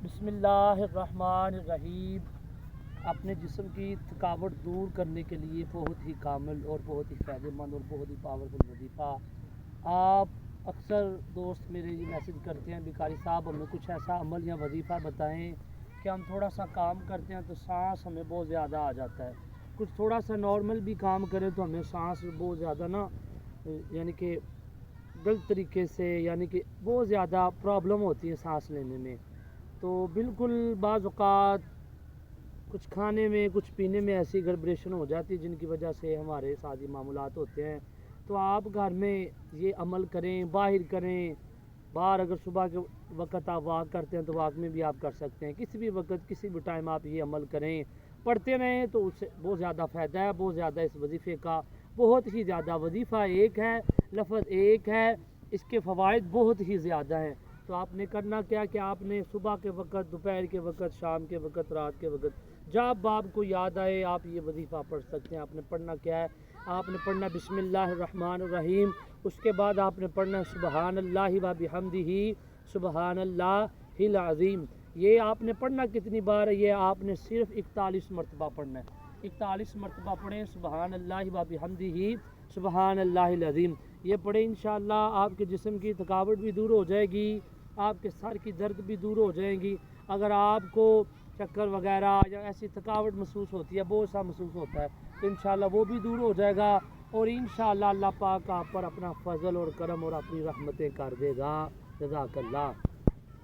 بسم اللہ الرحمن الرحیم۔ اپنے جسم کی تھکاوٹ دور کرنے کے لیے بہت ہی کامل اور بہت ہی فائدہ مند اور بہت ہی پاورفل وظیفہ آپ اکثر دوست میرے یہ میسج کرتے ہیں بیکاری صاحب ہمیں کچھ ایسا عمل یا وظیفہ بتائیں کہ ہم تھوڑا سا کام کرتے ہیں تو سانس ہمیں بہت زیادہ آ جاتا ہے، کچھ تھوڑا سا نارمل بھی کام کریں تو ہمیں سانس بہت زیادہ یعنی کہ غلط طریقے سے یعنی کہ بہت زیادہ پرابلم ہوتی ہے سانس لینے میں۔ تو بالکل بعض اوقات کچھ کھانے میں کچھ پینے میں ایسی گڑبڑیشن ہو جاتی ہے جن کی وجہ سے ہمارے ساتھ یہ معاملات ہوتے ہیں۔ تو آپ گھر میں یہ عمل کریں، باہر کریں، باہر اگر صبح کے وقت آپ واک کرتے ہیں تو واک میں بھی آپ کر سکتے ہیں، کسی بھی وقت کسی بھی ٹائم آپ یہ عمل کریں، پڑھتے رہیں تو اس سے بہت زیادہ فائدہ ہے، بہت زیادہ اس وظیفے کا بہت ہی زیادہ وظیفہ ایک ہے، لفظ ایک ہے، اس کے فوائد بہت ہی زیادہ ہیں۔ تو آپ نے کرنا کیا کہ آپ نے صبح کے وقت، دوپہر کے وقت، شام کے وقت، رات کے وقت جب آپ کو یاد آئے آپ یہ وظیفہ پڑھ سکتے ہیں۔ آپ نے پڑھنا کیا ہے؟ آپ نے پڑھنا بسم اللہ الرحمن الرحیم، اس کے بعد آپ نے پڑھنا سبحان اللہ و بحمدہ سبحان اللہ العظیم۔ یہ آپ نے پڑھنا کتنی بار ہے؟ یہ آپ نے صرف 41 مرتبہ پڑھنا ہے، 41 مرتبہ پڑھیں سبحان اللہ و بحمدہ سبحان اللہ العظیم۔ یہ پڑھیں انشاءاللہ آپ کے جسم کی تھکاوٹ بھی دور ہو جائے گی، آپ کے سر کی درد بھی دور ہو جائیں گی۔ اگر آپ کو چکر وغیرہ یا ایسی تھکاوٹ محسوس ہوتی ہے، بہت سا محسوس ہوتا ہے، تو انشاءاللہ وہ بھی دور ہو جائے گا، اور انشاءاللہ اللہ پاک آپ پر اپنا فضل اور کرم اور اپنی رحمتیں کر دے گا۔ جزاک اللہ۔